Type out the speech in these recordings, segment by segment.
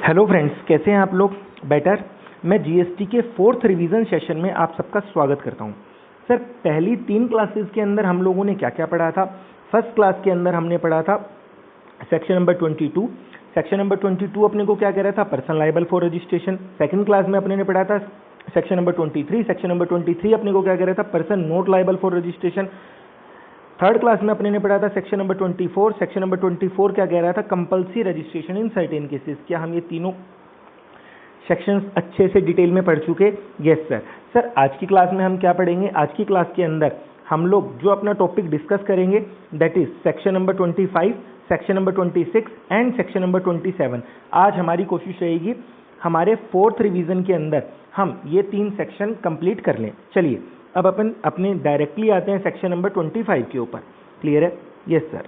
Hello friends, कैसे हैं आप लोग? बेटर। मैं जीएसटी के 4th रिवीजन सेशन में आप सबका स्वागत करता हूं। सर, पहली 3 क्लासेस के अंदर हम लोगों ने क्या क्या पढ़ा था? फर्स्ट क्लास के अंदर हमने पढ़ा था सेक्शन नंबर 22। सेक्शन नंबर 22 अपने को क्या कह रहा था? Person liable for registration. Second class में अपने ने पढ़ा था सेक्शन नंबर 23। सेक्शन नंबर 23 अपने को क्या कह रहा था? Person not liable for registration. Third class में अपने ने पढ़ा था सेक्शन नंबर 24। सेक्शन नंबर 24 क्या कह रहा था? Compulsory registration in certain cases. क्या हम ये तीनों सेक्शंस अच्छे से डिटेल में पढ़ चुके? Yes sir. सर, आज की क्लास में हम क्या पढ़ेंगे? आज की क्लास के अंदर हम लोग जो अपना टॉपिक डिस्कस करेंगे that is section number 25, section number 26 and section number 27। आज हमारी कोशिश रहेगी हमारे 4th रिवीजन के अंदर हम ये 3 सेक्शन कंप्लीट कर लें। चलिए अब अपन अपने डायरेक्टली आते हैं सेक्शन नंबर 25 के ऊपर। क्लियर है? Yes sir.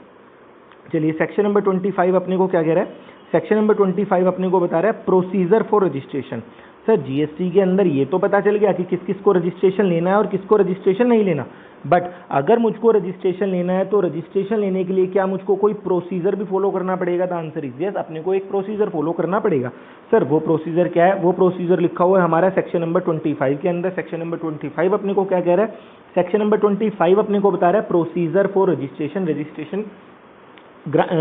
चलिए, सेक्शन नंबर 25 अपने को क्या कह रहा है? सेक्शन नंबर 25 अपने को बता रहा है procedure for registration. Sir, GST के अंदर ये तो पता चल गया कि किस किस को रजिस्ट्रेशन लेना है और किसको रजिस्ट्रेशन नहीं लेना, बट अगर मुझको रजिस्ट्रेशन लेना है तो रजिस्ट्रेशन लेने के लिए क्या मुझको कोई प्रोसीजर भी फॉलो करना पड़ेगा? द आंसर इज यस, अपने को एक प्रोसीजर फॉलो करना पड़ेगा। सर, वो प्रोसीजर क्या है? वो प्रोसीजर लिखा हुआ है हमारा सेक्शन नंबर 25 के अंदर। सेक्शन नंबर 25 अपने को क्या कह रहा है? सेक्शन नंबर 25 अपने को बता रहा है प्रोसीजर फॉर रजिस्ट्रेशन। रजिस्ट्रेशन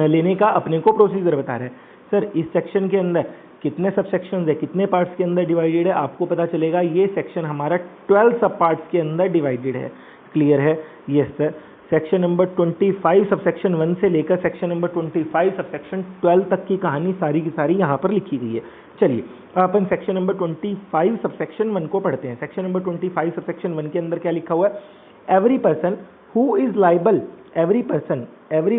लेने का अपने को प्रोसीजर बता रहा है। सर, इस सेक्शन के अंदर कितने सब सेक्शंस है, कितने पार्ट्स के अंदर डिवाइडेड है? आपको पता चलेगा ये सेक्शन हमारा 12 सब पार्ट्स के अंदर डिवाइडेड है। क्लियर है? Yes sir. Section number 25 sub section 1 से लेकर सेक्शन नंबर 25 सब सेक्शन 12 तक की कहानी सारी की सारी यहाँ पर लिखी गई है। चलिए अब अपन सेक्शन नंबर 25 सब सेक्शन 1 को पढ़ते हैं। सेक्शन नंबर 25 सब सेक्शन 1 के अंदर क्या लिखा हुआ है? Every person who is liable, every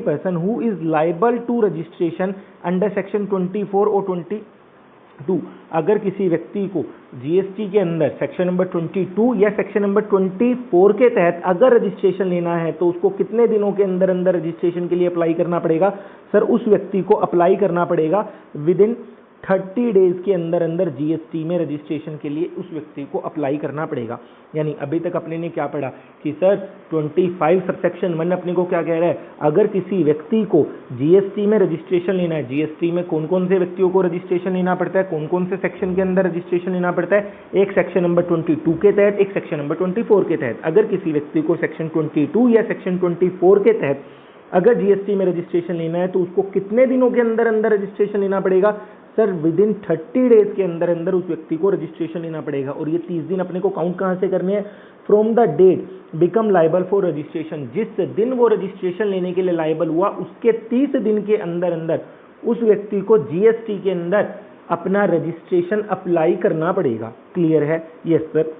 person who is liable to registration under section 24 और 22, अगर किसी व्यक्ति को जीएसटी के अंदर सेक्शन नंबर 22 या सेक्शन नंबर 24 के तहत अगर रजिस्ट्रेशन लेना है तो उसको कितने दिनों के अंदर अंदर रजिस्ट्रेशन के लिए अप्लाई करना पड़ेगा? सर, उस व्यक्ति को अप्लाई करना पड़ेगा विद इन 30 डेज के अंदर अंदर जीएसटी में रजिस्ट्रेशन के लिए उस व्यक्ति को अप्लाई करना पड़ेगा। यानी अभी तक अपने ने क्या पढ़ा कि सर 25 सबसेक्शन 1 अपने को क्या कह रहा है? अगर किसी व्यक्ति को जीएसटी में रजिस्ट्रेशन लेना है, जीएसटी में कौन कौन से व्यक्तियों को रजिस्ट्रेशन लेना पड़ता है, कौन कौन से सेक्शन के अंदर रजिस्ट्रेशन लेना पड़ता है? एक सेक्शन नंबर 22 के तहत, एक सेक्शन नंबर 24 के तहत। अगर किसी व्यक्ति को सेक्शन 22 या सेक्शन 24 के तहत अगर जीएसटी में रजिस्ट्रेशन लेना है तो उसको कितने दिनों के अंदर अंदर रजिस्ट्रेशन लेना पड़ेगा? सर, विद इन 30 डेज के अंदर अंदर उस व्यक्ति को रजिस्ट्रेशन लेना पड़ेगा। और ये 30 दिन अपने को काउंट कहाँ से करने हैं? From the date become liable for registration. जिस दिन वो रजिस्ट्रेशन लेने के लिए लाइबल हुआ उसके 30 दिन के अंदर अंदर उस व्यक्ति को जीएसटी के अंदर अपना रजिस्ट्रेशन अप्लाई करना पड़ेगा। क्लियर है? Yes sir.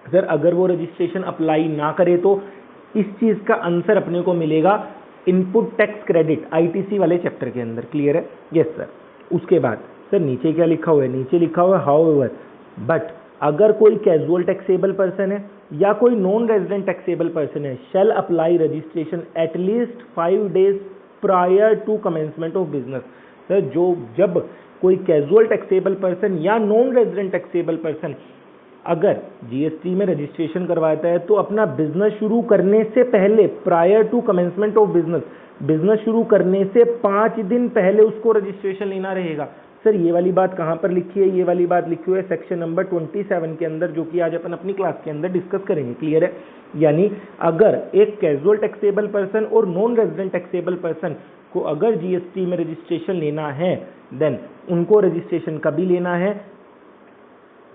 सर, अगर वो रजिस्ट्रेशन अप्लाई ना करे तो इस चीज का आंसर अपने को मिलेगा इनपुट टैक्स क्रेडिट आईटीसी वाले चैप्टर के अंदर। क्लियर है? Yes sir. उसके बाद सर नीचे क्या लिखा हुआ है? नीचे लिखा हुआ है हाउएवर बट अगर कोई कैजुअल टैक्सेबल पर्सन है या कोई नॉन रेजिडेंट टैक्सेबल पर्सन है shall apply registration at least 5 days prior to commencement of business. Sir, जब कोई कैजुअल टैक्सेबल पर्सन या नॉन रेजिडेंट टैक्सेबल पर्सन अगर जीएसटी में रजिस्ट्रेशन करवाता है तो अपना बिजनेस शुरू करने से पहले prior to commencement of business शुरू करने से 5 दिन पहले उसको रजिस्ट्रेशन लेना रहेगा। सर, ये वाली बात कहाँ पर लिखी है? ये वाली बात लिखी हुई है सेक्शन नंबर 27 के अंदर, जो कि आज अपन अपनी क्लास के अंदर डिस्कस करेंगे। क्लियर है? यानी अगर एक कैजुअल टैक्सेबल पर्सन और नॉन रेजिडेंट टैक्सेबल पर्सन को अगर जीएसटी में रजिस्ट्रेशन लेना है देन उनको रजिस्ट्रेशन कभी लेना है?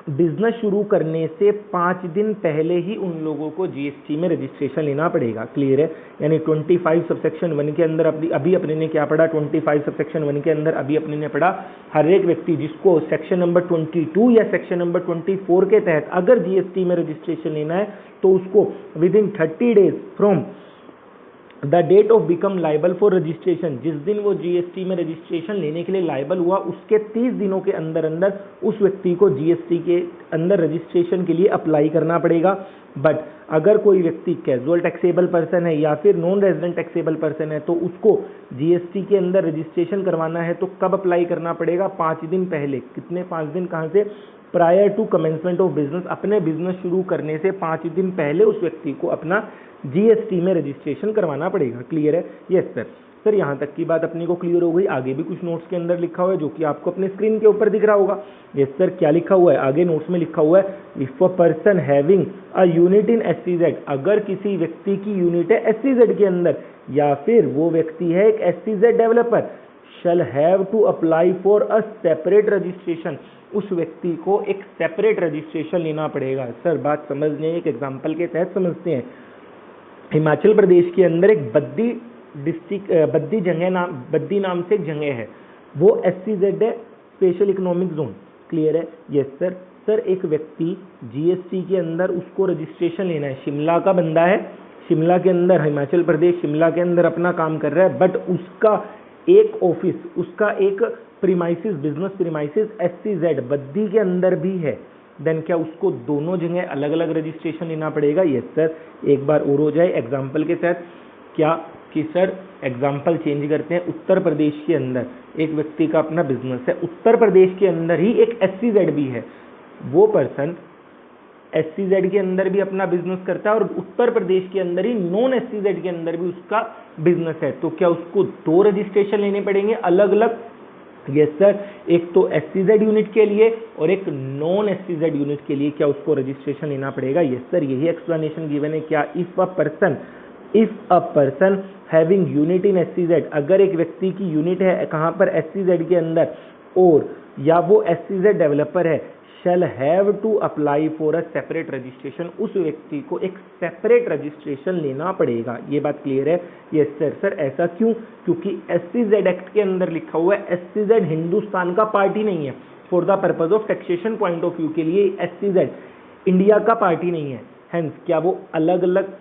बिजनेस शुरू करने से 5 दिन पहले ही उन लोगों को जीएसटी में रजिस्ट्रेशन लेना पड़ेगा। क्लियर है? यानी 25 सबसेक्शन 1 के अंदर अभी अपने ने क्या पढ़ा? 25 सबसेक्शन 1 के अंदर अभी अपने ने पढ़ा हर एक व्यक्ति जिसको सेक्शन नंबर 22 या सेक्शन नंबर 24 के तहत अगर जीएसटी में रजिस्ट्रेशन लेना है तो उसको within 30 days from the date of become liable for registration, जिस दिन वो जीएसटी में रजिस्ट्रेशन लेने के लिए लाइबल हुआ उसके 30 दिनों के अंदर अंदर उस व्यक्ति को जीएसटी के अंदर रजिस्ट्रेशन के लिए अप्लाई करना पड़ेगा। बट अगर कोई व्यक्ति कैजुअल टैक्सेबल पर्सन है या फिर नॉन रेजिडेंट टैक्सेबल पर्सन है तो उसको जीएसटी के अंदर रजिस्ट्रेशन करवाना है तो कब अप्लाई करना पड़ेगा? 5 दिन पहले। कितने? 5 दिन कहाँ से? Prior to commencement of business, अपने बिजनेस शुरू करने से 5 दिन पहले उस व्यक्ति को अपना जीएसटी में रजिस्ट्रेशन करवाना पड़ेगा। क्लियर है? Yes sir. सर यहाँ तक की बात अपने को क्लियर हो गई। आगे भी कुछ नोट्स के अंदर लिखा हुआ है जो कि आपको अपने स्क्रीन के ऊपर दिख रहा होगा। यस सर, क्या लिखा हुआ है आगे नोट्स में? लिखा हुआ है if a person having a unit in SEZ, अगर किसी व्यक्ति की यूनिट है SEZ के अंदर या फिर वो व्यक्ति है एक SEZ developer, shall have to apply for a separate registration, उस व्यक्ति को एक सेपरेट रजिस्ट्रेशन लेना पड़ेगा। सर बात समझने एक एग्जांपल के तहत समझते हैं। हिमाचल प्रदेश के अंदर एक बद्दी डिस्ट्रिक्ट बद्दी नाम से एक जगह है, वो SEZ है, स्पेशल इकोनॉमिक जोन। क्लियर है? Yes sir. सर एक व्यक्ति GST के अंदर उसको रजिस्ट्रेशन लेना है, शिमला का बंदा है, शिमला के अंदर, हिमाचल प्रदेश शिमला के अंदर अपना काम कर रहा है, बट उसका एक ऑफिस, उसका एक premises, business premises SEZ Baddi के अंदर भी है, देन क्या उसको दोनों जगह अलग अलग रजिस्ट्रेशन लेना पड़ेगा? Yes sir. एक बार और हो जाए एग्जाम्पल के तहत, क्या कि सर एग्जाम्पल चेंज करते हैं। उत्तर प्रदेश के अंदर एक व्यक्ति का अपना बिजनेस है, उत्तर प्रदेश के अंदर ही एक SEZ भी है, वो पर्सन SEZ के अंदर भी अपना बिजनेस करता है और उत्तर प्रदेश के अंदर ही नॉन SEZ के अंदर भी उसका बिजनेस है, तो क्या उसको दो रजिस्ट्रेशन लेने पड़ेंगे अलग अलग? Yes sir. एक तो SEZ यूनिट के लिए और एक नॉन SEZ यूनिट के लिए क्या उसको रजिस्ट्रेशन लेना पड़ेगा? यस सर, यही एक्सप्लेनेशन गिवन है। क्या? If a person having unit in SEZ, अगर एक व्यक्ति की यूनिट है कहाँ पर? SEZ के अंदर, और या वो SEZ डेवलपर है, shall have to apply for a separate registration, उस व्यक्ति को एक सेपरेट रजिस्ट्रेशन लेना पड़ेगा। ये बात क्लियर है? Yes sir. सर ऐसा क्यों? क्योंकि SEZ एक्ट के अंदर लिखा हुआ है SEZ हिंदुस्तान का पार्टी नहीं है, for the purpose of taxation point of view के लिए SEZ इंडिया का पार्टी नहीं है, हेंस क्या वो अलग अलग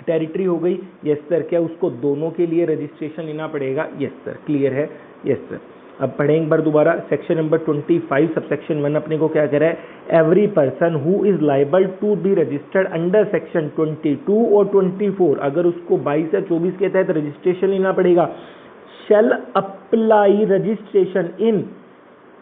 टेरिटरी हो गई? Yes sir. क्या उसको दोनों के लिए रजिस्ट्रेशन लेना पड़ेगा? Yes sir. क्लियर है? Yes sir. अब पढ़ें एक बार दोबारा, सेक्शन नंबर 25 सबसेक्शन 1 अपने को क्या कह रहा है? Every person who is liable to be registered under section 22 और 24, अगर उसको 22 या 24 के तहत रजिस्ट्रेशन लेना पड़ेगा, shall apply registration in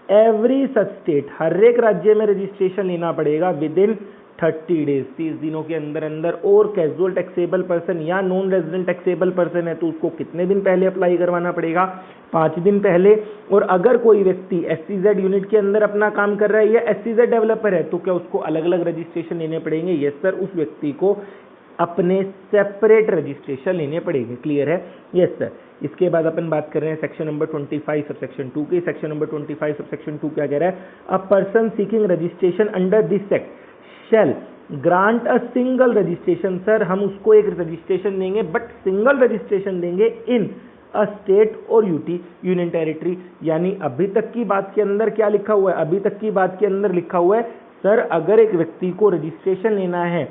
every such state, हर एक राज्य में रजिस्ट्रेशन लेना पड़ेगा विद इन 30 डेज, 30 दिनों के अंदर अंदर। और कैजुअल टैक्सेबल पर्सन या नॉन रेजिडेंट टैक्सेबल पर्सन है तो उसको कितने दिन पहले अप्लाई करवाना पड़ेगा? 5 दिन पहले। और अगर कोई व्यक्ति SEZ यूनिट के अंदर अपना काम कर रहा है या SEZ डेवलपर है तो क्या उसको अलग अलग रजिस्ट्रेशन लेने पड़ेंगे? यस सर, उस व्यक्ति को अपने सेपरेट रजिस्ट्रेशन लेने पड़ेंगे। क्लियर है? Yes sir. इसके बाद अपन बात कर रहे हैं सेक्शन नंबर 25 सबसेक्शन 2 की। सेक्शन नंबर 25 सबसेक्शन 2 क्या कह रहा है? A person seeking registration under this sect shall grant a single registration, sir हम उसको एक रजिस्ट्रेशन देंगे बट सिंगल रजिस्ट्रेशन देंगे इन अ स्टेट और यूनियन टेरिटरी। यानी अभी तक की बात के अंदर क्या लिखा हुआ है? अभी तक की बात के अंदर लिखा हुआ है सर अगर एक व्यक्ति को रजिस्ट्रेशन लेना है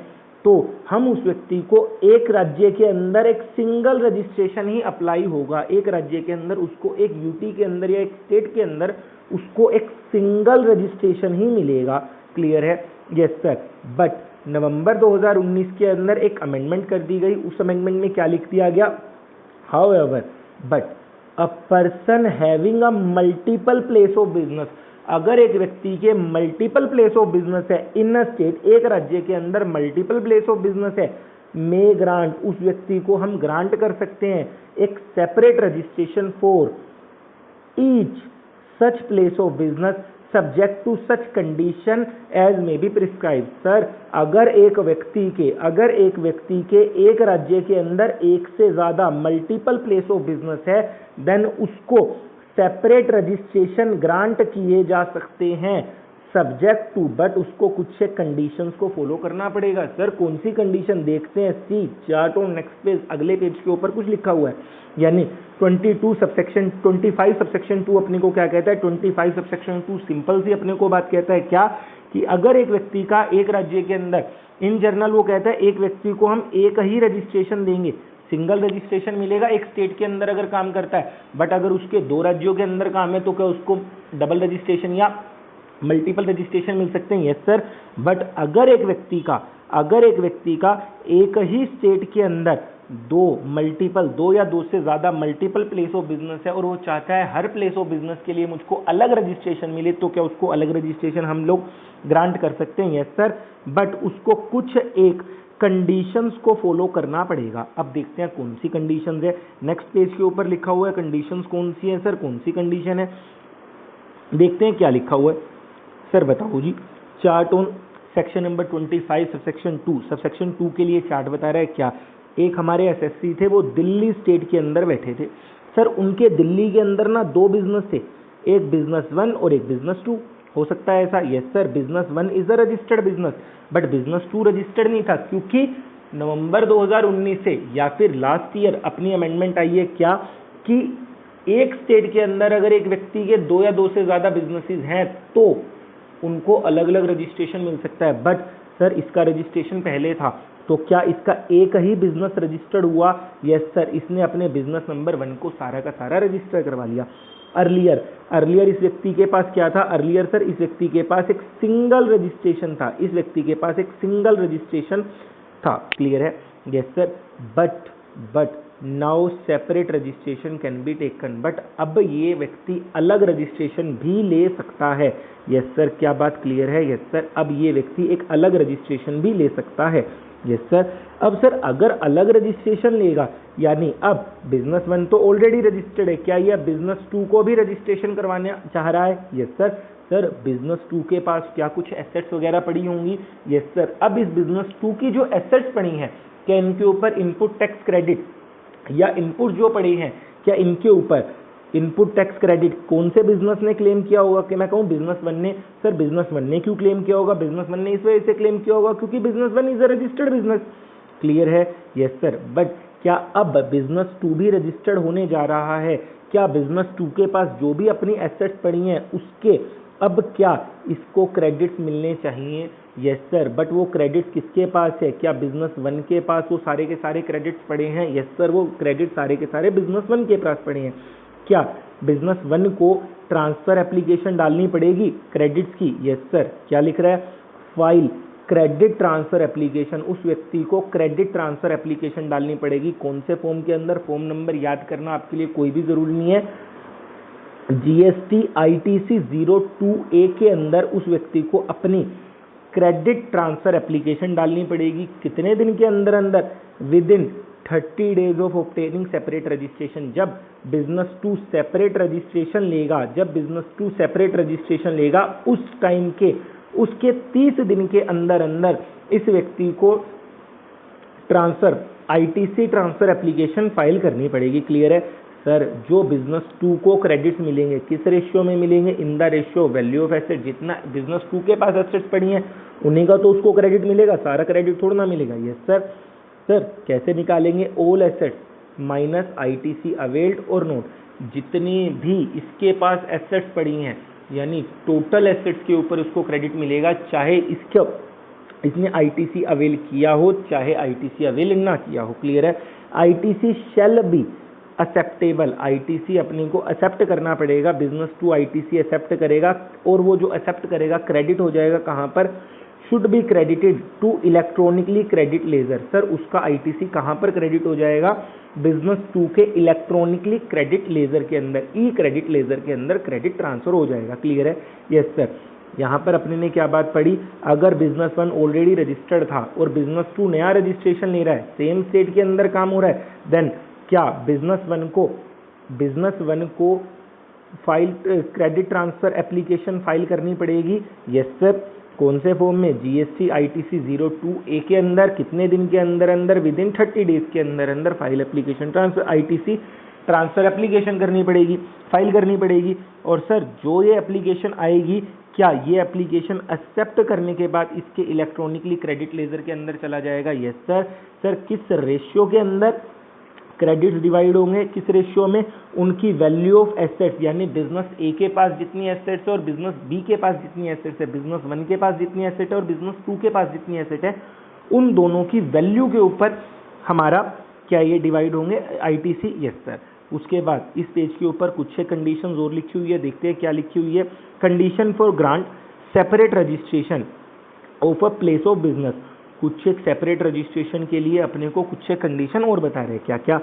तो हम उस व्यक्ति को एक राज्य के अंदर एक सिंगल रजिस्ट्रेशन ही अप्लाई होगा, एक राज्य के अंदर उसको, एक UT के अंदर या एक स्टेट के अंदर उसको एक सिंगल रजिस्ट्रेशन ही मिलेगा। क्लियर है? Yes sir. बट नवंबर 2019 के अंदर एक अमेंडमेंट कर दी गई, उस अमेंडमेंट में क्या लिख दिया गया? However but a person having a multiple place of business, अगर एक व्यक्ति के मल्टीपल प्लेस ऑफ बिजनेस है इन अ स्टेट, एक राज्य के अंदर मल्टीपल प्लेस ऑफ बिजनेस है, मे ग्रांट, उस व्यक्ति को हम ग्रांट कर सकते हैं एक separate registration for each such place of business subject to such condition as may be prescribe. Sir अगर एक व्यक्ति के एक राज्य के अंदर एक से ज्यादा मल्टीपल प्लेस ऑफ बिजनेस है देन उसको सेपरेट रजिस्ट्रेशन ग्रांट किए जा सकते हैं सब्जेक्ट टू, बट उसको कुछ कंडीशंस को फॉलो करना पड़ेगा। सर कौन सी कंडीशन? देखते हैं, सी चार्ट ऑन नेक्स्ट पेज, अगले पेज के ऊपर कुछ लिखा हुआ है। यानी 25 सबसेक्शन 2 अपने को क्या कहता है? 25 सबसेक्शन 2 सिंपल सी अपने को बात कहता है क्या कि अगर एक व्यक्ति का एक राज्य के अंदर, इन जनरल वो कहता है एक व्यक्ति को हम एक ही रजिस्ट्रेशन देंगे, सिंगल रजिस्ट्रेशन मिलेगा एक स्टेट के अंदर अगर काम करता है, बट अगर उसके 2 राज्यों के अंदर काम है तो क्या उसको डबल रजिस्ट्रेशन या मल्टीपल रजिस्ट्रेशन मिल सकते हैं? Yes sir. बट अगर एक व्यक्ति का एक ही स्टेट के अंदर 2 या 2 से ज्यादा मल्टीपल प्लेस ऑफ बिजनेस है और वो चाहता है हर प्लेस ऑफ बिजनेस के लिए मुझको अलग रजिस्ट्रेशन मिले तो क्या उसको अलग रजिस्ट्रेशन हम लोग ग्रांट कर सकते हैं? Yes sir. बट उसको कुछ एक कंडीशंस को फॉलो करना पड़ेगा। अब देखते हैं कौन सी कंडीशंस है। नेक्स्ट पेज के ऊपर लिखा हुआ है कंडीशंस कौन सी है सर, कौन सी कंडीशन है, देखते हैं क्या लिखा हुआ है सर, बताओ जी। Chart on section number 25 subsection 2 के लिए चार्ट बता रहा है क्या। एक हमारे एसएससी थे, वो दिल्ली स्टेट के अंदर बैठे थे सर, उनके दिल्ली के अंदर ना 2 बिजनेस थे, एक बिजनेस 1 और एक बिजनेस 2। हो सकता है ऐसा, yes sir, business 1 is a registered business but business 2 registered नहीं था, क्योंकि नवंबर 2019 से या फिर लास्ट ईयर अपनी अमेंडमेंट आई है क्या कि एक स्टेट के अंदर अगर एक व्यक्ति के 2 या 2 से ज़्यादा बिजनेसेस हैं तो उनको अलग अलग रजिस्ट्रेशन मिल सकता है। बट सर इसका रजिस्ट्रेशन पहले था, तो क्या इसका एक ही बिजनेस रजिस्टर्ड हुआ, यस सर, इसने अपने बिजनेस नंबर 1 को सारा का सारा रजिस्टर करवा लिया। अर्लियर इस व्यक्ति के पास क्या था, अर्लियर सर इस व्यक्ति के पास एक सिंगल रजिस्ट्रेशन था, इस व्यक्ति के पास एक सिंगल रजिस्ट्रेशन था, क्लियर है, yes sir. But now separate registration can be taken, but अब ये व्यक्ति अलग रजिस्ट्रेशन भी ले सकता है, यस सर, क्या बात क्लियर है, यस सर, अब ये व्यक्ति एक अलग रजिस्ट्रेशन भी ले सकता है, यस सर। अब सर अगर अलग रजिस्ट्रेशन लेगा, यानी अब बिजनेस 1 तो ऑलरेडी रजिस्टर्ड है, क्या ये बिजनेस 2 को भी रजिस्ट्रेशन करवाना चाह रहा है, यस सर। सर बिजनेस 2 के पास क्या कुछ एसेट्स वगैरह पड़ी होंगी, यस सर। अब इस बिजनेस 2 की जो एसेट्स पड़ी हैं, क्या इनके ऊपर इनपुट टैक्स क्रेडिट या इनपुट जो पड़े हैं, क्या इनके ऊपर इनपुट टैक्स क्रेडिट कौन से बिजनेस ने क्लेम किया होगा, कि मैं कहूँ बिजनेस 1 ने, सर बिजनेस 1 ने क्यों क्लेम किया होगा, बिजनेस 1 ने इस वजह से क्लेम किया होगा क्योंकि business 1 is a registered business, clear है, यस सर। बट क्या अब बिजनेस 2 भी रजिस्टर्ड होने जा रहा है, क्या बिजनेस 2 के पास जो भी अपनी एसेट्स पड़ी हैं उसके अब क्या इसको क्रेडिट्स मिलने चाहिए, यस सर। बट वो क्रेडिट्स किसके पास है, क्या बिजनेस 1 के पास वो सारे के सारे क्रेडिट्स पड़े हैं, यस सर, वो क्रेडिट सारे के सारे बिजनेस 1 के पास पड़े हैं। क्या बिजनेस 1 को ट्रांसफर एप्लीकेशन डालनी पड़ेगी क्रेडिट्स की, यस सर, क्या लिख रहा है, फाइल क्रेडिट ट्रांसफर एप्लीकेशन, उस व्यक्ति को क्रेडिट ट्रांसफर एप्लीकेशन डालनी पड़ेगी, कौन से फॉर्म के अंदर, फॉर्म नंबर याद करना आपके लिए कोई भी जरूरी नहीं है, जीएसटी आईटीसी 02A के अंदर उस व्यक्ति को अपनी क्रेडिट ट्रांसफर एप्लीकेशन डालनी पड़ेगी, कितने दिन के अंदर अंदर, with in 30 days of obtaining separate registration. जब बिजनेस 2 सेपरेट रजिस्ट्रेशन लेगा, जब बिजनेस 2 सेपरेट रजिस्ट्रेशन लेगा उस टाइम के उसके 30 दिन के अंदर अंदर इस व्यक्ति को transfer ITC transfer application file करनी पड़ेगी, क्लियर है सर। जो बिजनेस 2 को क्रेडिट्स मिलेंगे किस रेशियो में मिलेंगे, in the ratio value of asset, जितना बिजनेस 2 के पास एसेट्स पड़ी हैं उन्हीं का तो उसको क्रेडिट मिलेगा, सारा क्रेडिट थोड़ा ना मिलेगा, यस सर। सर कैसे निकालेंगे, all assets minus ITC availed और नोट, जितनी भी इसके पास एसेट्स पड़ी हैं यानी टोटल एसेट्स के ऊपर उसको क्रेडिट मिलेगा, चाहे इसने आईटीसी अवेल किया हो चाहे आईटीसी अवेल ना किया हो, क्लियर है। ITC shall be acceptable, ITC अपने को एक्सेप्ट करना पड़ेगा, बिजनेस 2 आईटीसी एक्सेप्ट करेगा और वो जो एक्सेप्ट करेगा क्रेडिट हो जाएगा कहाँ पर, should be credited to electronically credit ledger, sir उसका आईटीसी कहाँ पर क्रेडिट हो जाएगा, बिजनेस 2 के इलेक्ट्रॉनिकली क्रेडिट लेजर के अंदर, ई क्रेडिट लेजर के अंदर क्रेडिट ट्रांसफर हो जाएगा, क्लियर है, यस सर। यहाँ पर अपने ने क्या बात पढ़ी, अगर बिजनेस 1 ऑलरेडी रजिस्टर्ड था और बिजनेस 2 नया रजिस्ट्रेशन ले रहा है, सेम स्टेट के अंदर काम हो रहा है, देन क्या बिजनेस 1 को file credit transfer application file करनी पड़ेगी, यस सर। कौन से फॉर्म में, जीएसटी आईटीसी 02A के अंदर, कितने दिन के अंदर अंदर, विद इन 30 डेज के अंदर अंदर file application transfer ITC transfer application करनी पड़ेगी, फाइल करनी पड़ेगी। और सर जो ये एप्लीकेशन आएगी, क्या ये एप्लीकेशन एक्सेप्ट करने के बाद इसके इलेक्ट्रॉनिकली क्रेडिट लेजर के अंदर चला जाएगा, यस सर। सर किस रेशियो के अंदर क्रेडिट्स डिवाइड होंगे, किस रेशियो में, उनकी वैल्यू ऑफ एसेट्स, यानी बिजनेस ए के पास जितनी एसेट्स है और बिजनेस बी के पास जितनी एसेट्स है, बिजनेस 1 के पास जितनी एसेट है और बिजनेस 2 के पास जितनी एसेट है, उन दोनों की वैल्यू के ऊपर हमारा क्या ये डिवाइड होंगे आईटीसी, यस सर। उसके बाद इस पेज के ऊपर कुछ कंडीशंस और लिखी हुई है, देखते हैं क्या लिखी हुई है। Condition for grant separate registration of a place of business, कुछ एक सेपरेट रजिस्ट्रेशन के लिए अपने को कुछ एक कंडीशन और बता रहे हैं, क्या क्या,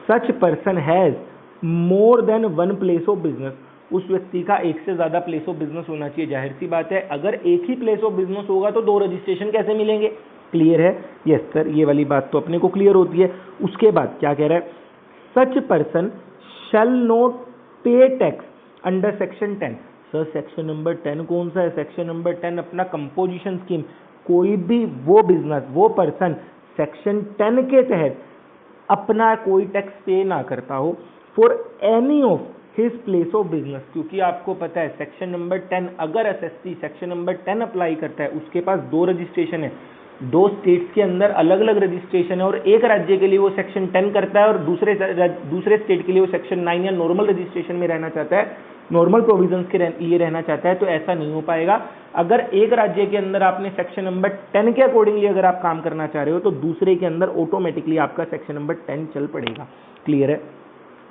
such person has more than 1 place of business, उस व्यक्ति का एक से ज्यादा प्लेस ऑफ बिजनेस होना चाहिए। जाहिर सी बात है अगर एक ही प्लेस ऑफ बिजनेस होगा तो 2 रजिस्ट्रेशन कैसे मिलेंगे, क्लियर है? यस सर, ये वाली बात तो अपने को क्लियर होती है। उसके बाद क्या कह रहा है? सच पर्सन शैल नॉट पे tax under section 10। Sir section number 10 कौन सा है? सेक्शन नंबर 10 अपना कंपोजिशन स्कीम। कोई भी वो बिजनेस, वो पर्सन सेक्शन 10 के तहत अपना कोई टैक्स पे ना करता हो for any of his place of business. क्योंकि आपको पता है सेक्शन नंबर 10, अगर एसएससी सेक्शन नंबर 10 अप्लाई करता है, उसके पास 2 रजिस्ट्रेशन है, 2 स्टेट्स के अंदर अलग अलग रजिस्ट्रेशन है, और एक राज्य के लिए वो सेक्शन 10 करता है और दूसरे स्टेट के लिए वो सेक्शन 9 या नॉर्मल रजिस्ट्रेशन में रहना चाहता है, नॉर्मल प्रोविजंस के लिए रहना चाहता है, तो ऐसा नहीं हो पाएगा। अगर एक राज्य के अंदर आपने सेक्शन नंबर 10 के अकॉर्डिंगली अगर आप काम करना चाह रहे हो, तो दूसरे के अंदर ऑटोमेटिकली आपका सेक्शन नंबर 10 चल पड़ेगा। क्लियर है?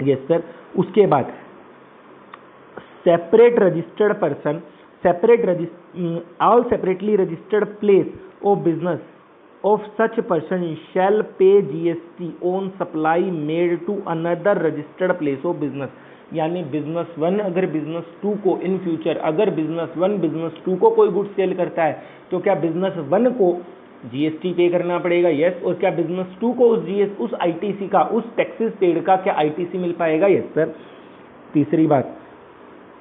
Yes sir. उसके बाद separate registered person, all separately registered place of business of such person shall pay GST on supply made to another registered place of business। यानी बिजनेस 1 अगर business 2 को in future, अगर business 1 business 2 को कोई good cell करता है, तो क्या बिजनेस 1 को जीएसटी पे करना पड़ेगा? यस। और क्या बिजनेस 2 को उस आईटीसी का, उस टैक्सेस पेड का क्या आईटीसी मिल पाएगा? Yes sir. तीसरी बात,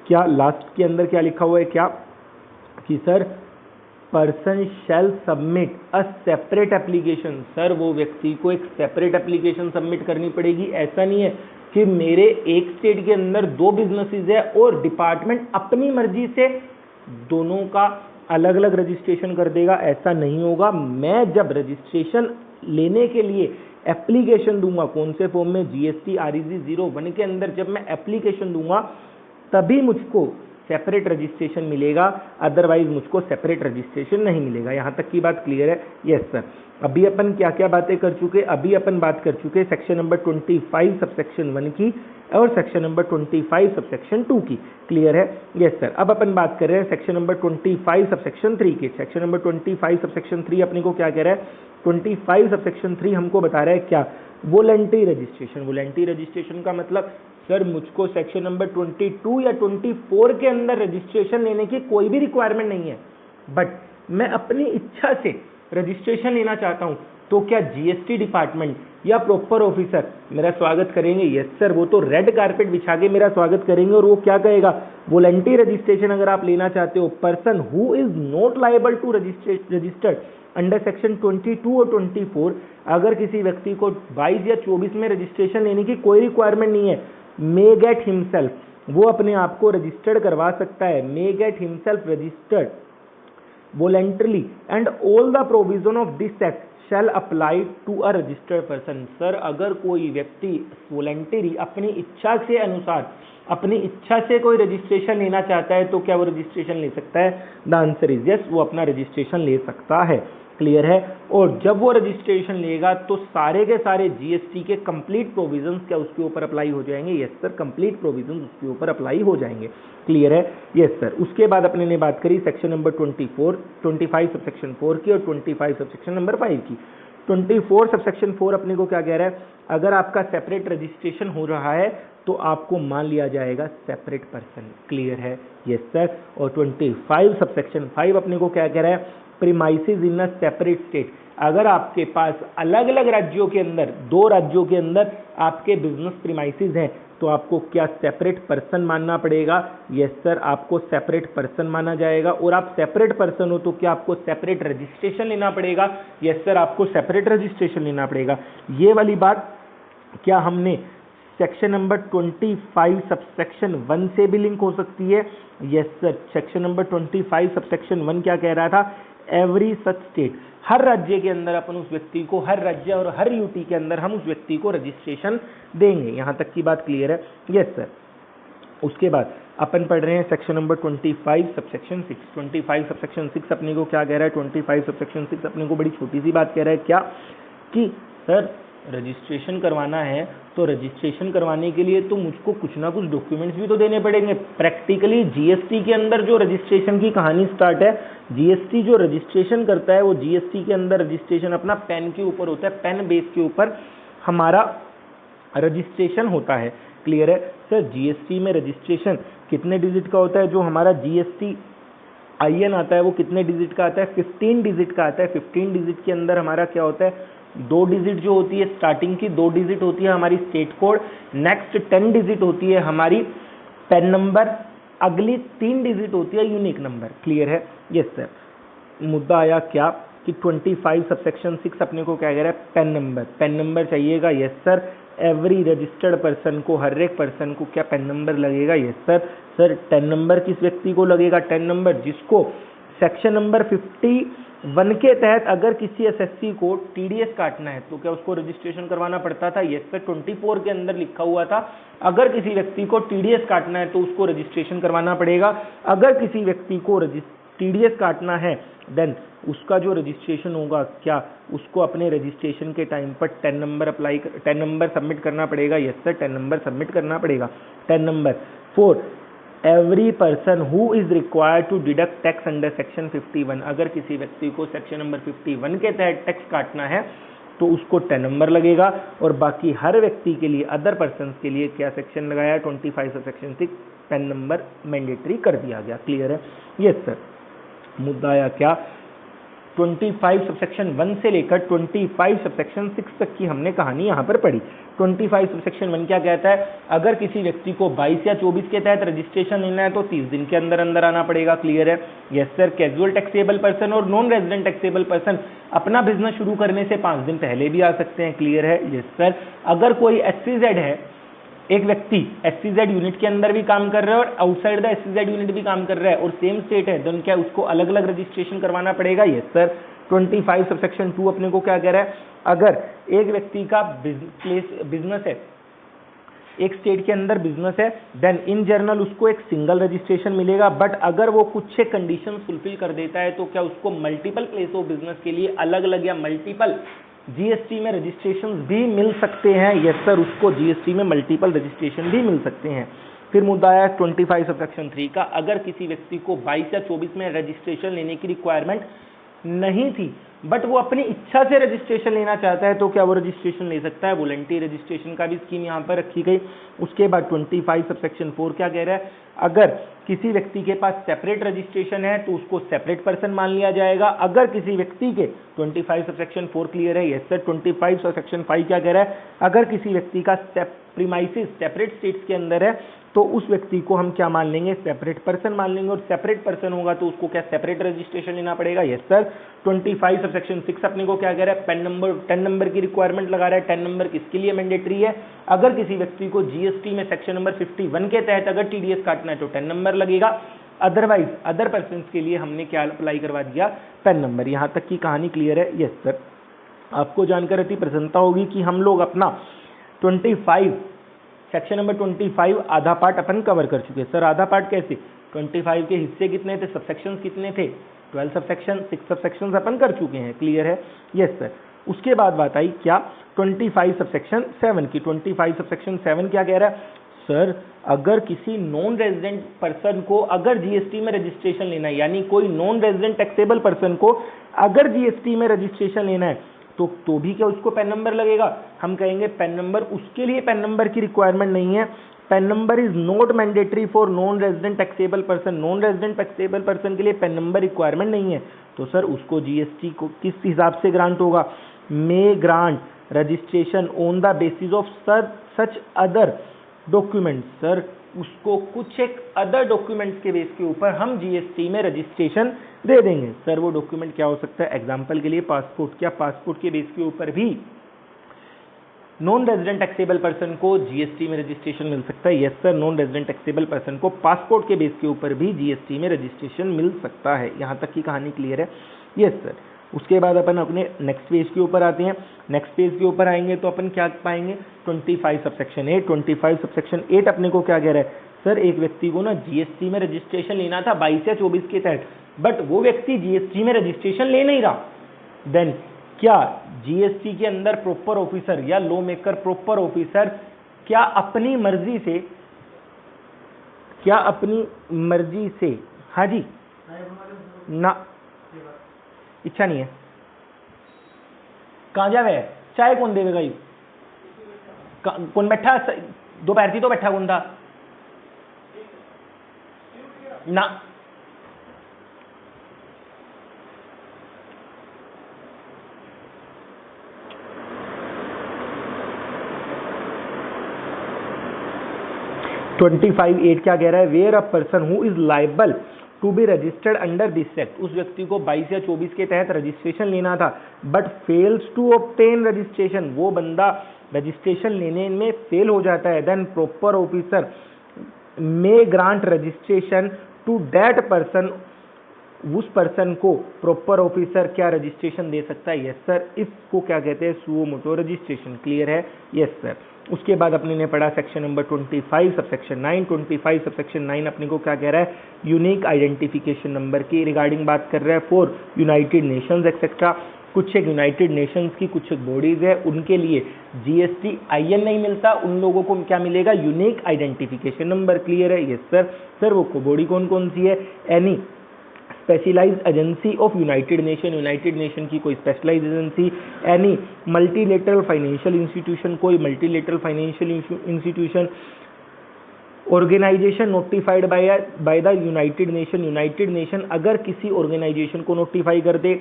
क्या लास्ट के अंदर क्या लिखा हुआ है? क्या कि sir person shall submit a separate application. Sir वो व्यक्ति को एक सेपरेट एप्लीकेशन सबमिट करनी पड़ेगी। ऐसा नहीं है कि मेरे एक स्टेट के अंदर 2 बिजनेसेस है और डिपार्टमेंट अपनी मर्जी से दोनों का अलग अलग रजिस्ट्रेशन कर देगा, ऐसा नहीं होगा। मैं जब रजिस्ट्रेशन लेने के लिए एप्लीकेशन दूंगा, कौन से फॉर्म में? जीएसटी आरईजी 01 के अंदर जब मैं एप्लीकेशन दूंगा, तभी मुझको सेपरेट रजिस्ट्रेशन मिलेगा, अदरवाइज मुझको सेपरेट रजिस्ट्रेशन नहीं मिलेगा। यहाँ तक की बात क्लियर है? Yes sir. अभी अपन क्या क्या बातें कर चुके? अभी अपन बात कर चुके सेक्शन नंबर 25 सबसेक्शन 1 की और सेक्शन नंबर 25 सबसेक्शन 2 की। क्लियर है? Yes sir. अब अपन बात कर रहे हैं सेक्शन नंबर 25 सबसेक्शन 3 की। सेक्शन नंबर 25 सबसेक्शन 3 अपने को क्या कह रहा है? 25 सबसेक्शन 3 हमको बता रहा है क्या? Voluntary registration. वॉलंटरी रजिस्ट्रेशन का मतलब सर मुझको सेक्शन नंबर 22 या 24 के अंदर रजिस्ट्रेशन लेने की कोई भी रिक्वायरमेंट नहीं है, बट मैं अपनी इच्छा से रजिस्ट्रेशन लेना चाहता हूं, तो क्या जीएसटी डिपार्टमेंट या प्रॉपर ऑफिसर मेरा स्वागत करेंगे? यस सर, वो तो रेड कारपेट बिछा के मेरा स्वागत करेंगे और वो क्या कहेगा? वॉलंटरी रजिस्ट्रेशन अगर आप लेना चाहते हो, person who is not liable to registered under section 22 और 24, अगर किसी व्यक्ति को 22 या 24 में रजिस्ट्रेशन लेने की कोई रिक्वायरमेंट नहीं है, मे गेट हिमसेल्फ, वो अपने आप को रजिस्टर्ड करवा सकता है। May get himself registered voluntarily and all the provision of this act shall apply to a registered person. Sir अगर कोई व्यक्ति वॉलंटरी अपनी इच्छा से अनुसार, अपनी इच्छा से कोई रजिस्ट्रेशन लेना चाहता है, तो क्या वो रजिस्ट्रेशन ले सकता है? द आंसर इज यस, वो अपना रजिस्ट्रेशन ले सकता है। क्लियर है? और जब वो रजिस्ट्रेशन लेगा तो सारे के सारे जीएसटी के कंप्लीट प्रोविजंस क्या उसके ऊपर अप्लाई हो जाएंगे? यस सर, कंप्लीट प्रोविजंस उसके ऊपर अप्लाई हो जाएंगे। क्लियर है? Yes sir. उसके बाद अपने ने बात करी सेक्शन नंबर 25 सबसेक्शन 4 की और 25 सबसेक्शन नंबर 5 की। 24 सबसेक्शन 4 अपने को क्या कह रहा है? अगर आपका सेपरेट रजिस्ट्रेशन हो रहा है तो आपको मान लिया जाएगा सेपरेट पर्सन। क्लियर है? Yes sir. और 25 सबसेक्शन 5 अपने को क्या कह रहा है? Premises in a separate state. अगर आपके पास अलग अलग राज्यों के अंदर, 2 राज्यों के अंदर आपके बिजनेस प्रीमाइसेस हैं, तो आपको क्या सेपरेट पर्सन मानना पड़ेगा? यस सर, आपको सेपरेट पर्सन माना जाएगा। और आप सेपरेट पर्सन हो तो क्या आपको सेपरेट रजिस्ट्रेशन लेना पड़ेगा? यस सर, आपको सेपरेट रजिस्ट्रेशन लेना पड़ेगा। ये वाली बात क्या हमने सेक्शन नंबर 25 सबसेक्शन 1 से भी लिंक हो सकती है? Yes sir. Section number 25 subsection 1 क्या कह रहा था? एवरी सच स्टेट, हर राज्य के अंदर अपन उस व्यक्ति को, हर राज्य और हर यूटी के अंदर हम उस व्यक्ति को रजिस्ट्रेशन देंगे। यहां तक की बात क्लियर है? Yes sir. उसके बाद अपन पढ़ रहे हैं सेक्शन नंबर 25 सबसेक्शन 6। 25 सबसेक्शन 6 अपने को क्या कह रहा है? 25 सबसेक्शन 6 अपने को बड़ी छोटी सी बात कह रहा है क्या? कि सर रजिस्ट्रेशन करवाना है, तो रजिस्ट्रेशन करवाने के लिए तो मुझको कुछ ना कुछ डॉक्यूमेंट्स भी तो देने पड़ेंगे। प्रैक्टिकली जीएसटी के अंदर जो रजिस्ट्रेशन की कहानी स्टार्ट है, जीएसटी जो रजिस्ट्रेशन करता है वो जीएसटी के अंदर रजिस्ट्रेशन अपना पेन के ऊपर होता है, पेन बेस के ऊपर हमारा रजिस्ट्रेशन होता है। क्लियर है? सर जीएसटी में रजिस्ट्रेशन कितने डिजिट का होता है? जो हमारा जीएसटी IN आता है वो कितने डिजिट का आता है, 15 डिजिट का आता है। 15 डिजिट के अंदर हमारा क्या होता है, 2 डिजिट जो होती है स्टार्टिंग की, 2 डिजिट होती है हमारी स्टेट कोड, नेक्स्ट 10 डिजिट होती है हमारी पेन नंबर, अगली 3 डिजिट होती है यूनिक नंबर। क्लियर है? Yes sir. मुद्दा आया क्या कि 25 सबसेक्शन 6 अपने को क्या कह रहा है, पेन नंबर। पेन नंबर चाहिएगा? Yes sir. Every registered person को, हर एक पर्सन को क्या पेन नंबर लगेगा? Yes sir. सर 10 नंबर किस व्यक्ति को लगेगा? 10 नंबर जिसको सेक्शन नंबर 51 के तहत अगर किसी एसएससी को टीडीएस काटना है तो क्या उसको रजिस्ट्रेशन करवाना पड़ता था? Yes sir. 24 के अंदर लिखा हुआ था अगर किसी व्यक्ति को टीडीएस काटना है तो उसको रजिस्ट्रेशन करवाना पड़ेगा। अगर किसी व्यक्ति को टीडीएस काटना है देन उसका जो रजिस्ट्रेशन होगा, क्या उसको अपने रजिस्ट्रेशन के टाइम पर 10 नंबर 10 नंबर सबमिट करना पड़ेगा? यस सर, 10 नंबर सबमिट करना पड़ेगा। 10 number 4, every person who is required to deduct tax under section 51, अगर किसी व्यक्ति को सेक्शन नंबर 51 के तहत टैक्स काटना है तो उसको 10 नंबर लगेगा। और बाकी हर व्यक्ति के लिए, अदर पर्सन के लिए क्या सेक्शन लगाया? 25 सेक्शन 6 10 नंबर मैंडेटरी कर दिया गया। क्लियर है? Yes sir. मुद्दा आया क्या, 25 सबसेक्शन 1 से लेकर 25 सबसेक्शन 6 तक की हमने कहानी यहाँ पर पढ़ी। 25 सबसेक्शन 1 क्या कहता है, अगर किसी व्यक्ति को 22 या 24 के तहत रजिस्ट्रेशन लेना है तो 30 दिन के अंदर अंदर आना पड़ेगा। क्लियर है? Yes sir. Casual taxable person और नॉन रेजिडेंट टैक्सेबल पर्सन अपना बिजनेस शुरू करने से 5 दिन पहले भी आ सकते हैं। क्लियर है? Yes sir. अगर कोई SCZ है, एक व्यक्ति SCZ यूनिट के अंदर भी काम कर रहा है और आउटसाइड द SCZ यूनिट भी काम कर रहा है और सेम स्टेट है, तो क्या उसको अलग अलग रजिस्ट्रेशन करवाना पड़ेगा? Yes sir. 25 सबसेक्शन 2 अपने को क्या कह रहा है, अगर एक व्यक्ति का बिजनेस है, एक स्टेट के अंदर बिजनेस है, देन इन जनरल उसको एक सिंगल रजिस्ट्रेशन मिलेगा। बट अगर वो कुछ कंडीशन फुलफिल कर देता है तो क्या उसको मल्टीपल प्लेस ऑफ बिजनेस के लिए अलग अलग या मल्टीपल GST में रजिस्ट्रेशन भी मिल सकते हैं। यस सर, उसको GST में मल्टीपल रजिस्ट्रेशन भी मिल सकते हैं। फिर मुद्दा आया 25 सबसेक्शन 3 का, अगर किसी व्यक्ति को 22 या 24 में रजिस्ट्रेशन लेने की रिक्वायरमेंट नहीं थी बट वो अपनी इच्छा से रजिस्ट्रेशन लेना चाहता है तो क्या वो रजिस्ट्रेशन ले सकता है? वॉलंटरी रजिस्ट्रेशन का भी स्कीम यहाँ पर रखी गई। उसके बाद 25 सबसेक्शन 4 क्या कह रहा है, अगर किसी व्यक्ति के पास सेपरेट रजिस्ट्रेशन है तो उसको सेपरेट पर्सन मान लिया जाएगा। अगर किसी व्यक्ति के 25 सबसेक्शन 4 क्लियर है? Yes sir. 25 सबसेक्शन 5 क्या कह रहा है, अगर किसी व्यक्ति का प्रीमाइसिस सेपरेट स्टेट्स के अंदर है तो उस व्यक्ति को हम क्या मान लेंगे? सेपरेट पर्सन मान लेंगे। और सेपरेट पर्सन होगा तो उसको क्या सेपरेट रजिस्ट्रेशन लेना पड़ेगा? Yes sir. 25 सबसेक्शन 6 अपने को क्या कह रहा है, पेन नंबर 10 नंबर की रिक्वायरमेंट लगा रहा है। 10 नंबर किसके लिए मैंडेटरी है, अगर किसी व्यक्ति को GST में सेक्शन नंबर 51 के तहत अगर TDS काटना है तो 10 नंबर लगेगा। अदरवाइज अदर पर्सन के लिए हमने क्या अप्लाई करवा दिया? PAN number. यहाँ तक की कहानी क्लियर है? Yes sir. आपको जानकर अति प्रसन्नता होगी कि हम लोग अपना 25 सेक्शन नंबर 25 आधा पार्ट अपन कवर कर चुके हैं। सर आधा पार्ट कैसे? 25 के हिस्से कितने थे, सबसेक्शंस कितने थे? 12 सबसेक्शन, 6 सबसेक्शंस अपन कर चुके हैं। क्लियर है? Yes sir. उसके बाद बात आई क्या, 25 सबसेक्शन 7 की। 25 सबसेक्शन 7 क्या कह रहा है, सर अगर किसी नॉन रेजिडेंट पर्सन को अगर GST में रजिस्ट्रेशन लेना है, यानी कोई नॉन रेजिडेंट टैक्सेबल पर्सन को अगर GST में रजिस्ट्रेशन लेना है तो भी क्या उसको पेन नंबर लगेगा? हम कहेंगे पेन नंबर, उसके लिए पेन नंबर की रिक्वायरमेंट नहीं है। PAN number is not mandatory for non resident taxable person. Non resident taxable person के लिए पेन नंबर रिक्वायरमेंट नहीं है। तो सर उसको GST को किस हिसाब से ग्रांट होगा? May grant registration on the basis of such other document. Sir उसको कुछ एक अदर डॉक्यूमेंट्स के बेस के ऊपर हम GST में रजिस्ट्रेशन दे देंगे। सर वो डॉक्यूमेंट क्या हो सकता है? एग्जाम्पल के लिए पासपोर्ट। क्या पासपोर्ट के बेस के ऊपर भी नॉन रेजिडेंट टैक्सेबल पर्सन को GST में रजिस्ट्रेशन मिल सकता है? Yes sir. Non resident taxable person को पासपोर्ट के बेस के ऊपर भी GST में रजिस्ट्रेशन मिल सकता है। यहाँ तक की कहानी क्लियर है? Yes sir. उसके बाद अपन अपने नेक्स्ट पेज के ऊपर आते हैं। नेक्स्ट पेज के ऊपर आएंगे तो अपन क्या पाएंगे? 25 सबसेक्शन 8। 25 सबसेक्शन 8 अपने को क्या कह रहा है, सर एक व्यक्ति को ना GST में रजिस्ट्रेशन लेना था 22 या 24 के तहत, बट वो व्यक्ति GST में रजिस्ट्रेशन ले नहीं रहा। देन क्या GST के अंदर प्रॉपर ऑफिसर या लॉ मेकर प्रॉपर ऑफिसर क्या अपनी मर्जी से हाँ जी ना इच्छा नहीं है, कहाँ जावे चाय कौन देवेगा? यू कौन बैठा दोपहर थी तो बैठा कौन था ना? 25(8) क्या कह रहा है, where a person who is liable to be registered under this act, उस व्यक्ति को 22 या 24 के तहत रजिस्ट्रेशन लेना था but fails to obtain registration, वो बंदा रजिस्ट्रेशन लेने में फेल हो जाता है, then proper officer may grant registration to that person, उस पर्सन को प्रॉपर ऑफिसर क्या रजिस्ट्रेशन दे सकता है, यस सर, इसको क्या कहते हैं, सुओ मोटो रजिस्ट्रेशन। क्लियर है, यस सर। उसके बाद अपने ने पढ़ा सेक्शन नंबर 25 सबसेक्शन 9। 25 सबसेक्शन 9 अपने को क्या कह रहा है, यूनिक आइडेंटिफिकेशन नंबर की रिगार्डिंग बात कर रहा है फॉर यूनाइटेड नेशंस एक्सेट्रा। कुछ एक यूनाइटेड नेशंस की कुछ एक बॉडीज है, उनके लिए जीएसटी आईएन नहीं मिलता, उन लोगों को क्या मिलेगा, यूनिक आइडेंटिफिकेशन नंबर। क्लियर है, यस सर। सर वो बॉडी कौन कौन सी है, any specialised agency of United Nation, United Nation की कोई specialised agency, any multilateral financial institution, कोई multilateral financial institution, organisation notified by the United Nation, United Nation अगर किसी ऑर्गेनाइजेशन को नोटिफाई कर दे,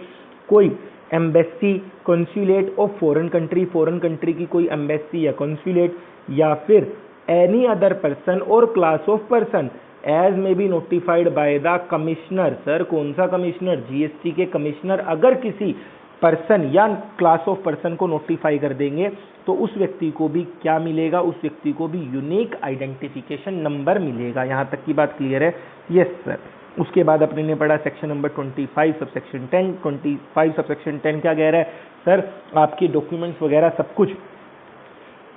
कोई embassy consulate of foreign country, foreign country की कोई एम्बेसी या कॉन्सुलेट, या फिर एनी अदर पर्सन और class of person as may be notified by the commissioner. Sir कौन सा कमिश्नर, जीएसटी के कमिश्नर अगर किसी पर्सन या क्लास ऑफ पर्सन को नोटिफाई कर देंगे तो उस व्यक्ति को भी क्या मिलेगा, उस व्यक्ति को भी यूनिक आइडेंटिफिकेशन नंबर मिलेगा। यहाँ तक की बात क्लियर है, यस सर। उसके बाद अपने ने पढ़ा सेक्शन नंबर 25 सबसेक्शन 10। 25 सबसेक्शन 10 क्या कह रहा है, सर आपके डॉक्यूमेंट्स वगैरह सब कुछ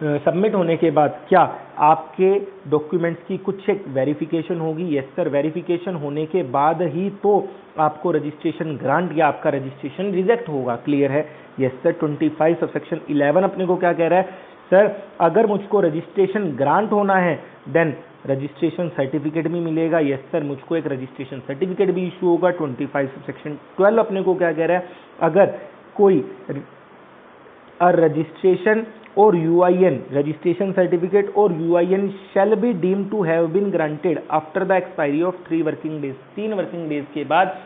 सबमिट होने के बाद क्या आपके डॉक्यूमेंट्स की कुछ एक वेरिफिकेशन होगी, यस सर। वेरिफिकेशन होने के बाद ही तो आपको रजिस्ट्रेशन ग्रांट या आपका रजिस्ट्रेशन रिजेक्ट होगा। क्लियर है, यस सर। 25 सबसेक्शन 11 अपने को क्या कह रहा है, सर अगर मुझको रजिस्ट्रेशन ग्रांट होना है देन रजिस्ट्रेशन सर्टिफिकेट भी मिलेगा, यस सर, मुझको एक रजिस्ट्रेशन सर्टिफिकेट भी इशू होगा। 25 सबसेक्शन 12 अपने को क्या कह रहा है, अगर कोई रजिस्ट्रेशन और यूआईएन, रजिस्ट्रेशन सर्टिफिकेट और UIN shall be deem to have been granted after the expiry of 3 working days, 3 working days के बाद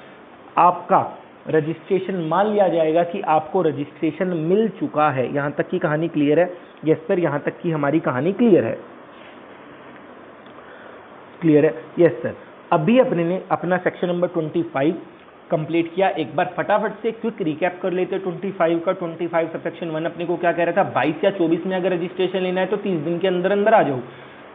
आपका रजिस्ट्रेशन मान लिया जाएगा कि आपको रजिस्ट्रेशन मिल चुका है। यहां तक की कहानी क्लियर है, यस सर, यहां तक की हमारी कहानी क्लियर है, क्लियर है, यस सर। अभी अपने ने अपना सेक्शन नंबर 25 कंप्लीट किया, एक बार फटाफट से क्विक रिकैप कर लेते हैं 25 का। 25 सबसेक्शन 1 अपने को क्या कह रहा था, 22 या 24 में अगर रजिस्ट्रेशन लेना है तो 30 दिन के अंदर अंदर आ जाओ।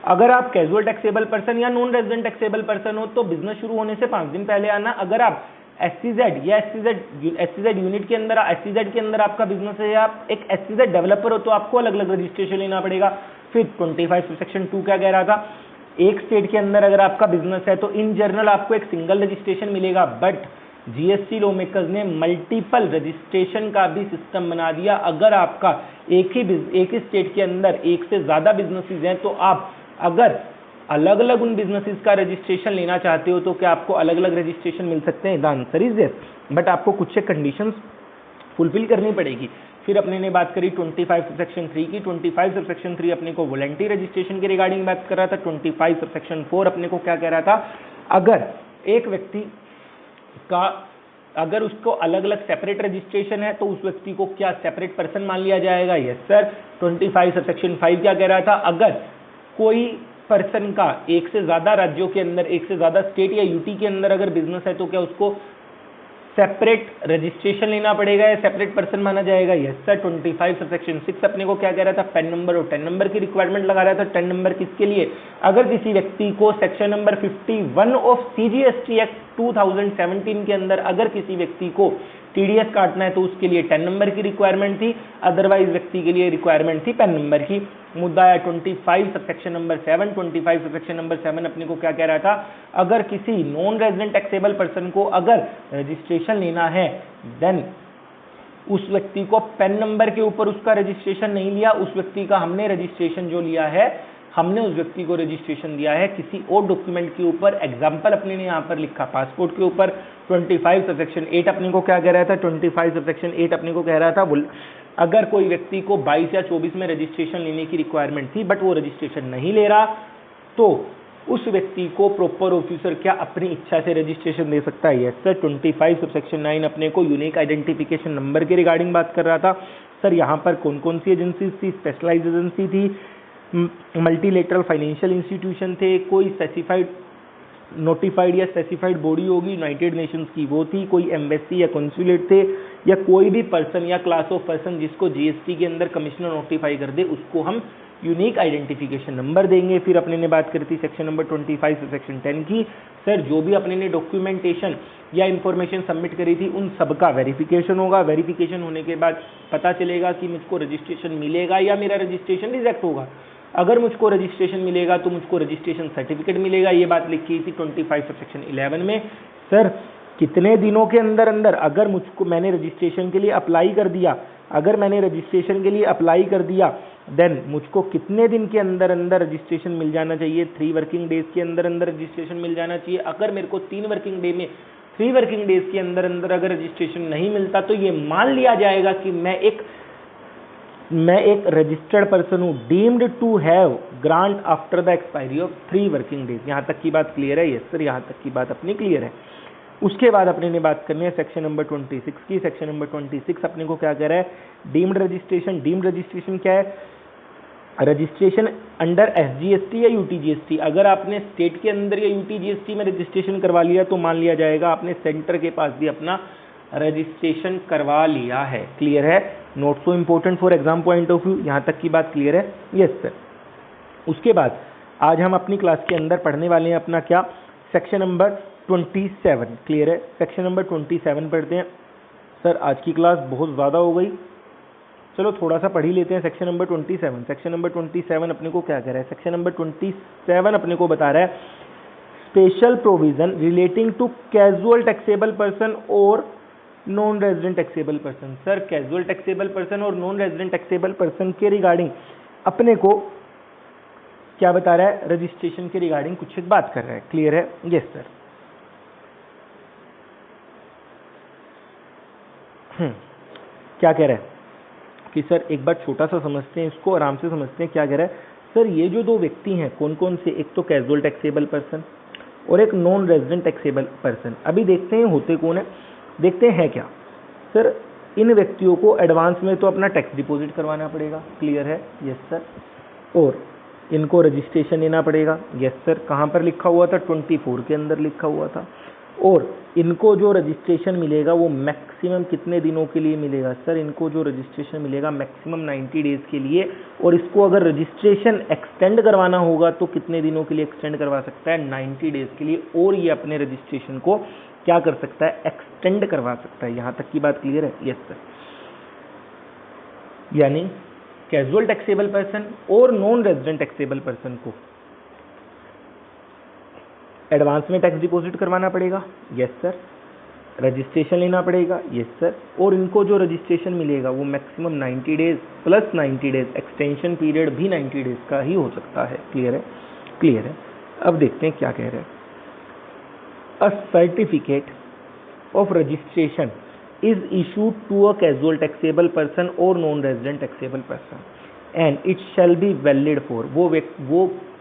अगर आप कैजुअल टैक्सेबल पर्सन या नॉन रेजिडेंट टैक्सेबल पर्सन हो तो बिजनेस शुरू होने से 5 दिन पहले आना। अगर आप एससीजेड या एससीजेड यूनिट के अंदर, एससीजेड के अंदर आपका बिजनेस है या आप एक एससीजेड डेवलपर हो तो आपको अलग अलग रजिस्ट्रेशन लेना पड़ेगा। फिर 25 सबसेक्शन 2 क्या कह रहा था, एक स्टेट के अंदर अगर आपका बिजनेस है तो इन जनरल आपको एक सिंगल रजिस्ट्रेशन मिलेगा, बट जीएसटी लॉ मेकर्स ने मल्टीपल रजिस्ट्रेशन का भी सिस्टम बना दिया। अगर आपका एक ही स्टेट के अंदर एक से ज्यादा बिजनेसेस हैं तो आप अगर अलग अलग उन बिजनेसेस का रजिस्ट्रेशन लेना चाहते हो तो क्या आपको अलग अलग रजिस्ट्रेशन मिल सकते हैं, the answer is yes, but आपको कुछ कंडीशंस फुलफिल करनी पड़ेगी। फिर अपने ने बात करी 25 सबसेक्शन 3 की। 25 सबसेक्शन 3 अपने को वॉलंटरी रजिस्ट्रेशन के रिगार्डिंग बात कर रहा था। 25 सबसेक्शन 4 अपने को क्या कह रहा था, अगर एक व्यक्ति का अगर उसको अलग अलग सेपरेट रजिस्ट्रेशन है तो उस व्यक्ति को क्या सेपरेट पर्सन मान लिया जाएगा, यस सर। 25 सबसेक्शन 5 क्या कह रहा था, अगर कोई पर्सन का एक से ज्यादा राज्यों के अंदर, एक से ज्यादा स्टेट या यूटी के अंदर अगर बिजनेस है तो क्या उसको सेपरेट रजिस्ट्रेशन लेना पड़ेगा या सेपरेट पर्सन माना जाएगा, यस सर। 25 सबसेक्शन 6 अपने को क्या कह रहा था, पैन नंबर और 10 नंबर की रिक्वायरमेंट लगा रहा था। 10 नंबर किसके लिए, अगर किसी व्यक्ति को section number 51 of CGST act 2017 के अंदर अगर किसी व्यक्ति को टीडीएस काटना है तो उसके लिए 10 नंबर की रिक्वायरमेंट थी, अदरवाइज व्यक्ति के लिए रिक्वायरमेंट थी पैन नंबर की। मुद्दा है 25 सबसेक्शन नंबर 7। 25 सबसेक्शन नंबर 7 अपने को क्या कह रहा था, अगर किसी नॉन रेजिडेंट टैक्सेबल पर्सन को अगर रजिस्ट्रेशन लेना है देन उस व्यक्ति को पैन नंबर के ऊपर उसका रजिस्ट्रेशन नहीं लिया, उस व्यक्ति का हमने रजिस्ट्रेशन जो लिया है, हमने उस व्यक्ति को रजिस्ट्रेशन दिया है किसी और डॉक्यूमेंट के ऊपर। एग्जाम्पल अपने ने यहाँ पर लिखा पासपोर्ट के ऊपर। 25 सबसेक्शन 8 अपने को क्या कह रहा था, 25 सबसेक्शन 8 अपने को कह रहा था अगर कोई व्यक्ति को 22 या 24 में रजिस्ट्रेशन लेने की रिक्वायरमेंट थी बट वो रजिस्ट्रेशन नहीं ले रहा तो उस व्यक्ति को प्रॉपर ऑफिसर क्या अपनी इच्छा से रजिस्ट्रेशन दे सकता है, यस सर। 25 सबसेक्शन 9 अपने को यूनिक आइडेंटिफिकेशन नंबर के रिगार्डिंग बात कर रहा था। सर यहाँ पर कौन कौन सी एजेंसी थी, स्पेशलाइज्ड एजेंसी थी, मल्टीलेटरल फाइनेंशियल इंस्टीट्यूशन थे, कोई स्पेसिफाइड नोटिफाइड या स्पेसिफाइड बॉडी होगी यूनाइटेड नेशंस की वो थी, कोई एम्बेसी या कॉन्सुलेट थे, या कोई भी पर्सन या क्लास ऑफ पर्सन जिसको जीएसटी के अंदर कमिश्नर नोटिफाई कर दे उसको हम यूनिक आइडेंटिफिकेशन नंबर देंगे। फिर अपने ने बात करी थी सेक्शन नंबर 25 से सेक्शन 10 की। सर जो भी अपने ने डॉक्यूमेंटेशन या इंफॉर्मेशन सबमिट करी थी उन सबका वेरिफिकेशन होगा। वेरिफिकेशन होने के बाद पता चलेगा कि मुझको रजिस्ट्रेशन मिलेगा या मेरा रजिस्ट्रेशन रिजेक्ट होगा। अगर मुझको रजिस्ट्रेशन मिलेगा तो मुझको रजिस्ट्रेशन सर्टिफिकेट मिलेगा। ये बात लिखी थी 25 सब सेक्शन 11 में। सर कितने दिनों के अंदर अंदर अगर मुझको मैंने रजिस्ट्रेशन के लिए अप्लाई कर दिया, अगर मैंने रजिस्ट्रेशन के लिए अप्लाई कर दिया देन मुझको कितने दिन के अंदर अंदर रजिस्ट्रेशन मिल जाना चाहिए? 3 वर्किंग डेज के अंदर अंदर रजिस्ट्रेशन मिल जाना चाहिए। अगर मेरे को 3 वर्किंग डेज के अंदर अंदर अगर रजिस्ट्रेशन नहीं मिलता तो ये मान लिया जाएगा कि मैं एक रजिस्टर्ड पर्सन हूँ, deemed to have grant after the expiry of 3 working days. यहाँ तक की बात क्लियर है? यस सर, यहाँ तक की बात अपनी क्लियर है। उसके बाद अपने ने बात करनी है सेक्शन नंबर 26 की। सेक्शन नंबर 26 अपने को क्या कह रहा है? Deemed registration. डीम्ड रजिस्ट्रेशन क्या है? रजिस्ट्रेशन अंडर एसजीएसटी या यूटीजीएसटी। अगर आपने स्टेट के अंदर या यूटीजीएसटी में रजिस्ट्रेशन करवा लिया तो मान लिया जाएगा आपने सेंटर के पास भी अपना रजिस्ट्रेशन करवा लिया है। क्लियर है? Not so important for exam point of view. यहाँ तक की बात क्लियर है? Yes sir. उसके बाद आज हम अपनी क्लास के अंदर पढ़ने वाले हैं अपना क्या? Section number 27। क्लियर है? सेक्शन नंबर 27 पढ़ते हैं। सर आज की क्लास बहुत ज़्यादा हो गई, चलो थोड़ा सा पढ़ ही लेते हैं। Section number 27। सेक्शन नंबर 27 अपने को क्या कह रहा है? सेक्शन नंबर 27 अपने को बता रहा है special provision relating to casual taxable person और non resident taxable person. Sir casual taxable person और नॉन रेजिडेंट टैक्सेबल पर्सन के रिगार्डिंग अपने को क्या बता रहा है? रजिस्ट्रेशन के रिगार्डिंग कुछ एक बात कर रहा है। क्लियर है? Yes sir. क्या कह रहा है कि सर एक बार छोटा सा समझते हैं, इसको आराम से समझते हैं। क्या कह रहा है? सर ये जो 2 व्यक्ति हैं कौन कौन से? एक तो कैजुअल टैक्सेबल पर्सन और एक नॉन रेजिडेंट टैक्सेबल पर्सन। अभी देखते हैं होते कौन है, देखते हैं क्या। सर इन व्यक्तियों को एडवांस में तो अपना टैक्स डिपॉजिट करवाना पड़ेगा। क्लियर है? Yes sir. और इनको रजिस्ट्रेशन लेना पड़ेगा। Yes sir. कहाँ पर लिखा हुआ था? 24 के अंदर लिखा हुआ था। और इनको जो रजिस्ट्रेशन मिलेगा वो मैक्सिमम कितने दिनों के लिए मिलेगा? सर इनको जो रजिस्ट्रेशन मिलेगा मैक्सिमम 90 डेज के लिए। और इसको अगर रजिस्ट्रेशन एक्सटेंड करवाना होगा तो कितने दिनों के लिए एक्सटेंड करवा सकता है? 90 डेज के लिए। और ये अपने रजिस्ट्रेशन को क्या कर सकता है? एक्सटेंड करवा सकता है। यहाँ तक की बात क्लियर है? Yes sir. यानी कैजुअल टैक्सेबल पर्सन और नॉन रेजिडेंट टैक्सेबल पर्सन को एडवांस में टैक्स डिपॉजिट करवाना पड़ेगा। Yes sir. रजिस्ट्रेशन लेना पड़ेगा। Yes sir. और इनको जो रजिस्ट्रेशन मिलेगा वो maximum 90 days plus 90 days, extension period भी 90 डेज का ही हो सकता है। क्लियर है? क्लियर है। अब देखते हैं क्या कह रहे हैं। A certificate of registration is issued to a casual taxable person और non resident taxable person and it shall be valid for. वो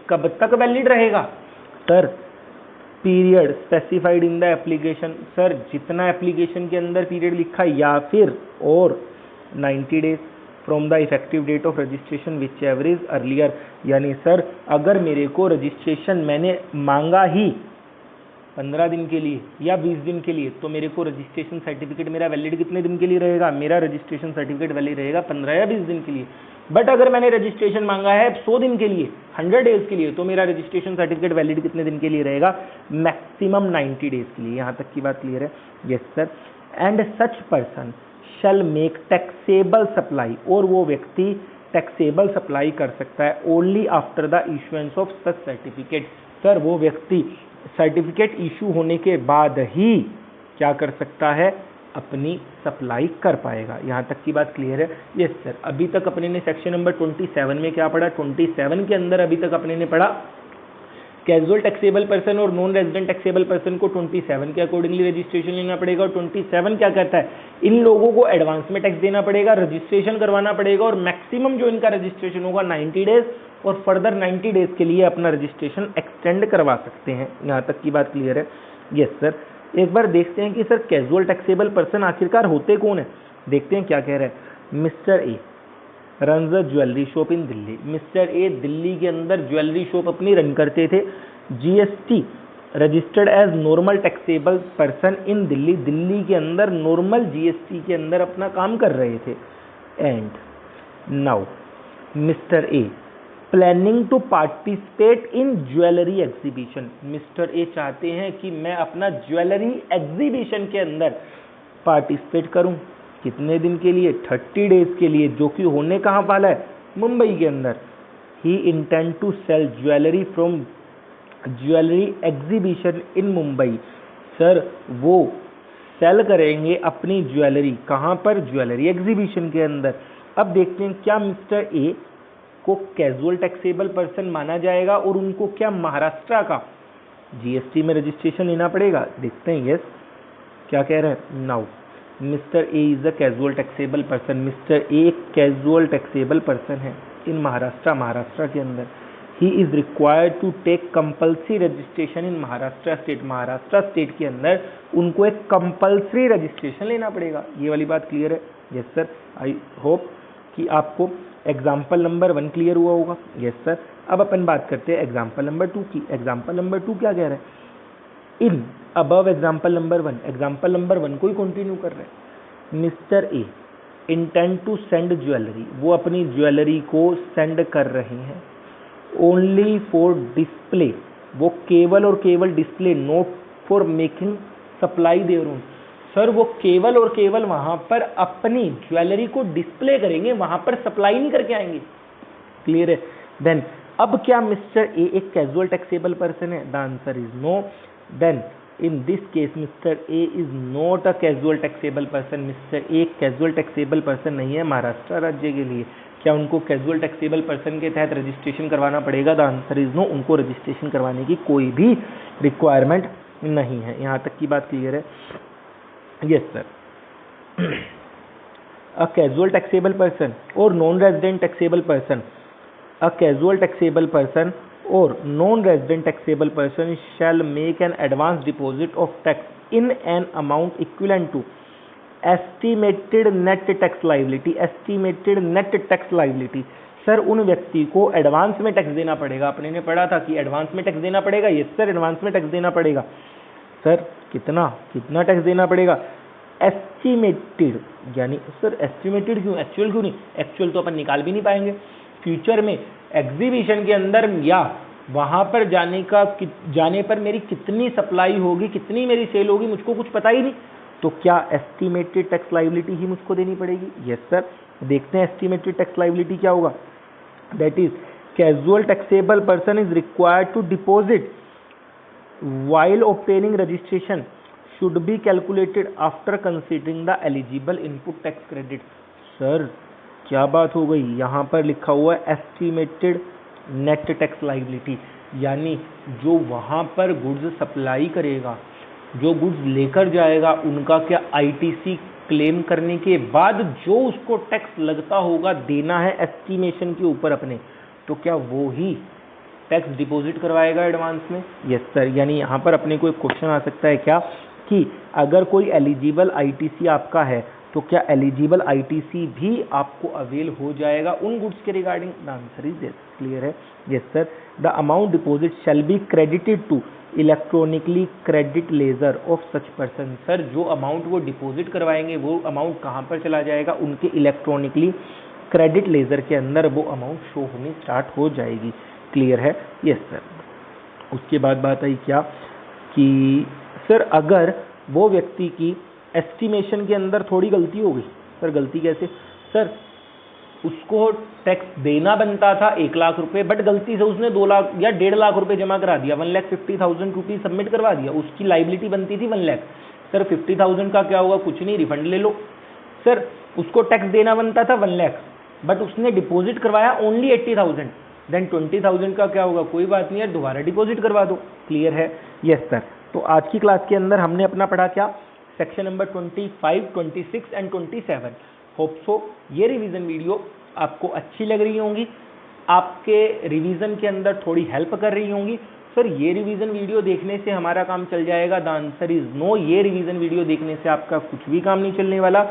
कब तक वैलिड रहेगा? Sir period specified in the application. Sir जितना एप्लीकेशन के अंदर पीरियड लिखा या फिर और 90 days from the effective date of registration whichever is earlier. यानी सर अगर मेरे को रजिस्ट्रेशन मैंने मांगा ही 15 दिन के लिए या 20 दिन के लिए तो मेरे को रजिस्ट्रेशन सर्टिफिकेट मेरा वैलिड कितने दिन के लिए रहेगा? मेरा रजिस्ट्रेशन सर्टिफिकेट वैलिड रहेगा 15 या 20 दिन के लिए। बट अगर मैंने रजिस्ट्रेशन मांगा है 100 दिन के लिए, 100 डेज के लिए, तो मेरा रजिस्ट्रेशन सर्टिफिकेट वैलिड कितने दिन के लिए रहेगा? मैक्सिमम 90 डेज के लिए। यहाँ तक की बात क्लियर है? Yes sir. And such person shall make taxable supply. और वो व्यक्ति टैक्सेबल सप्लाई कर सकता है only after the issuance of such certificate. Sir वो व्यक्ति सर्टिफिकेट इशू होने के बाद ही क्या कर सकता है? अपनी सप्लाई कर पाएगा। यहाँ तक की बात क्लियर है? Yes sir. अभी तक अपने ने सेक्शन नंबर 27 में क्या पढ़ा? 27 के अंदर अभी तक अपने ने पढ़ा कैजुअल टैक्सेबल पर्सन और नॉन रेजिडेंट टैक्सेबल पर्सन को 27 के अकॉर्डिंगली रजिस्ट्रेशन लेना पड़ेगा। और 27 क्या कहता है? इन लोगों को एडवांस में टैक्स देना पड़ेगा, रजिस्ट्रेशन करवाना पड़ेगा और मैक्सिमम जो इनका रजिस्ट्रेशन होगा 90 डेज और फर्दर 90 डेज के लिए अपना रजिस्ट्रेशन एक्सटेंड करवा सकते हैं। यहाँ तक की बात क्लियर है? Yes sir. एक बार देखते हैं कि सर कैजुअल टैक्सेबल पर्सन आखिरकार होते कौन है। देखते हैं क्या कह रहे हैं। Mister A runs a jewellery shop in Delhi. Mister A Delhi के अंदर ज्वेलरी शॉप अपनी रन करते थे। GST registered as normal taxable person in Delhi, Delhi के अंदर नॉर्मल जीएसटी के अंदर अपना काम कर रहे थे। And now Mister A planning to participate in jewellery exhibition. Mister A चाहते हैं कि मैं अपना ज्वेलरी एग्जीबिशन के अंदर पार्टिसिपेट करूं। कितने दिन के लिए? 30 डेज के लिए, जो कि होने कहाँ वाला है? मुंबई के अंदर। He intend to sell jewellery from jewellery exhibition in Mumbai. Sir वो सेल करेंगे अपनी ज्वेलरी कहाँ पर? ज्वेलरी एग्जीबिशन के अंदर। अब देखते हैं क्या मिस्टर ए को कैजुअल टैक्सेबल पर्सन माना जाएगा और उनको क्या महाराष्ट्र का जीएसटी में रजिस्ट्रेशन लेना पड़ेगा? देखते हैं। यस, क्या कह रहे हैं? Now Mister A is a casual taxable person. Mister A casual taxable person है इन महाराष्ट्र के अंदर। He is required to take compulsory registration in Maharashtra state. Maharashtra state के अंदर उनको एक कंपल्सरी रजिस्ट्रेशन लेना पड़ेगा। ये वाली बात क्लियर है? यस सर, आई होप कि आपको एग्जाम्पल नंबर 1 क्लियर हुआ होगा। Yes sir. अब अपन बात करते हैं एग्जाम्पल नंबर 2 की। एग्जाम्पल नंबर 2 क्या कह रहे हैं? In above example number 1, example number 1 को ही कंटिन्यू कर रहे हैं। Mister A intend to send jewellery, वो अपनी ज्वेलरी को सेंड कर रहे हैं। ओनली फॉर डिस्प्ले, वो केवल और केवल display, not for making supply their own. Sir वो केवल और केवल वहां पर अपनी ज्वेलरी को डिस्प्ले करेंगे, वहां पर सप्लाई नहीं करके आएंगे। क्लियर है? देन अब क्या मिस्टर ए एक कैजुअल टैक्सेबल पर्सन है? The answer is no. Then in this case Mister A is not a casual taxable person. Mister A casual taxable person नहीं है महाराष्ट्र राज्य के लिए। क्या उनको कैजुअल टैक्सेबल पर्सन के तहत रजिस्ट्रेशन करवाना पड़ेगा? The answer is no. उनको रजिस्ट्रेशन करवाने की कोई भी रिक्वायरमेंट नहीं है। यहाँ तक की बात क्लियर है? Yes sir. A casual taxable person और non resident taxable person, a casual taxable person or non-resident taxable person shall make an advance deposit of tax in an amount equivalent to estimated net tax liability। estimated net tax liability, sir उन व्यक्ति को advance में tax देना पड़ेगा। अपने ने पढ़ा था कि एडवांस में टैक्स देना पड़ेगा। यस सर, एडवांस में टैक्स देना पड़ेगा। सर कितना टैक्स देना पड़ेगा? एस्टिमेटेड, यानी सर एस्टिमेटेड क्यों, एक्चुअल क्यों नहीं? एक्चुअल तो अपन निकाल भी नहीं पाएंगे। फ्यूचर में एग्जीबिशन के अंदर या वहां पर जाने पर मेरी कितनी सप्लाई होगी, कितनी मेरी सेल होगी, मुझको कुछ पता ही नहीं। तो क्या एस्टिमेटेड टैक्स लायबिलिटी ही मुझको देनी पड़ेगी? Yes sir. देखते हैं एस्टिमेटेड टैक्स लायबिलिटी क्या होगा। That is casual taxable person is required to deposit while obtaining registration should be calculated after considering the eligible input tax credit। Sir क्या बात हो गई? यहाँ पर लिखा हुआ है एस्टिमेटेड नेट टैक्स लायबिलिटी, यानी जो वहाँ पर गुड्स सप्लाई करेगा, जो गुड्स लेकर जाएगा, उनका क्या आईटीसी क्लेम करने के बाद जो उसको टैक्स लगता होगा देना है एस्टिमेशन के ऊपर अपने, तो क्या वो ही टैक्स डिपॉजिट करवाएगा एडवांस में? Yes sir. यानी यहाँ पर अपने को एक क्वेश्चन आ सकता है क्या कि अगर कोई एलिजिबल आईटीसी आपका है तो क्या एलिजिबल आईटीसी भी आपको अवेल हो जाएगा उन गुड्स के regarding? The answer is yes. Clear है? Yes sir. The amount deposit shall be credited to electronically credit ledger of such person. Sir जो अमाउंट वो डिपॉजिट करवाएंगे वो अमाउंट कहाँ पर चला जाएगा? उनके इलेक्ट्रॉनिकली क्रेडिट लेजर के अंदर वो अमाउंट शो होनी स्टार्ट हो जाएगी। क्लियर है? Yes sir. उसके बाद बात आई क्या कि सर अगर वो व्यक्ति की एस्टिमेशन के अंदर थोड़ी गलती हो गई। सर गलती कैसे? सर उसको टैक्स देना बनता था 1 लाख रुपए, बट गलती से उसने 2 लाख या 1.5 लाख रुपए जमा करा दिया, 1,50,000 रुपीज सबमिट करवा दिया। उसकी लाइबिलिटी बनती थी 1 लाख। सर 50,000 का क्या होगा? कुछ नहीं, रिफंड ले लो। सर उसको टैक्स देना बनता था 1 लाख, बट उसने डिपॉजिट करवाया ओनली 80,000, देन 20,000 का क्या होगा? कोई बात नहीं है, दोबारा डिपॉजिट करवा दो। क्लियर है? Yes sir. तो आज की क्लास के अंदर हमने अपना पढ़ा क्या? Section number 25, 26 and 27। Hope so ये रिवीजन वीडियो आपको अच्छी लग रही होंगी, आपके रिवीजन के अंदर थोड़ी हेल्प कर रही होंगी। सर ये रिवीजन वीडियो देखने से हमारा काम चल जाएगा? The answer is no. ये रिवीजन वीडियो देखने से आपका कुछ भी काम नहीं चलने वाला।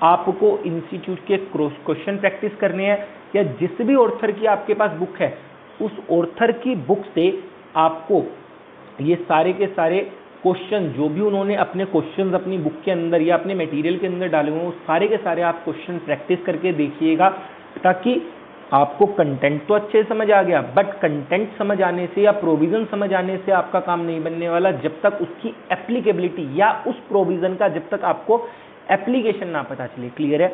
आपको इंस्टीट्यूट के क्वेश्चन प्रैक्टिस करने हैं, या जिस भी ऑथर की आपके पास बुक है उस ऑथर की बुक से आपको ये सारे के सारे क्वेश्चन, जो भी उन्होंने अपने क्वेश्चंस अपनी बुक के अंदर या अपने मटेरियल के अंदर डाले हुए हैं, वो सारे के सारे आप क्वेश्चन प्रैक्टिस करके देखिएगा, ताकि आपको कंटेंट तो अच्छे समझ आ गया, बट कंटेंट समझ आने से या प्रोविजन समझ आने से आपका काम नहीं बनने वाला, जब तक उसकी एप्लीकेबिलिटी या उस प्रोविजन का जब तक आपको एप्लीकेशन ना पता चले। क्लियर है?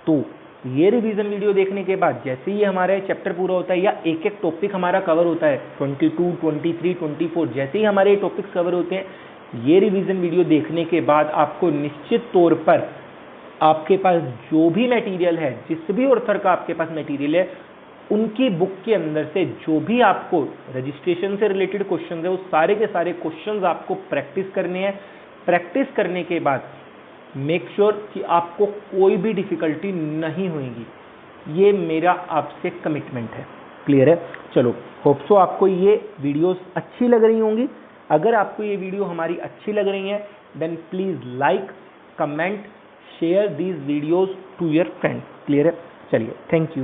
तो ये रिवीजन वीडियो देखने के बाद जैसे ही हमारा चैप्टर पूरा होता है या एक एक टॉपिक हमारा कवर होता है, 22, 23, 24, जैसे ही हमारे टॉपिक्स कवर होते हैं, ये रिवीजन वीडियो देखने के बाद आपको निश्चित तौर पर आपके पास जो भी मटेरियल है, जिस भी ऑथर का आपके पास मटेरियल है, उनकी बुक के अंदर से जो भी आपको रजिस्ट्रेशन से रिलेटेड क्वेश्चन है, वो सारे के सारे क्वेश्चन आपको प्रैक्टिस करने हैं। प्रैक्टिस करने के बाद मेक श्योर कि आपको कोई भी डिफिकल्टी नहीं होगी। ये मेरा आपसे कमिटमेंट है। क्लियर है? चलो, होप सो आपको ये वीडियोस अच्छी लग रही होंगी। अगर आपको ये वीडियो हमारी अच्छी लग रही है, then please like, comment, share these videos to your friends. Clear है? चलिए, थैंक यू।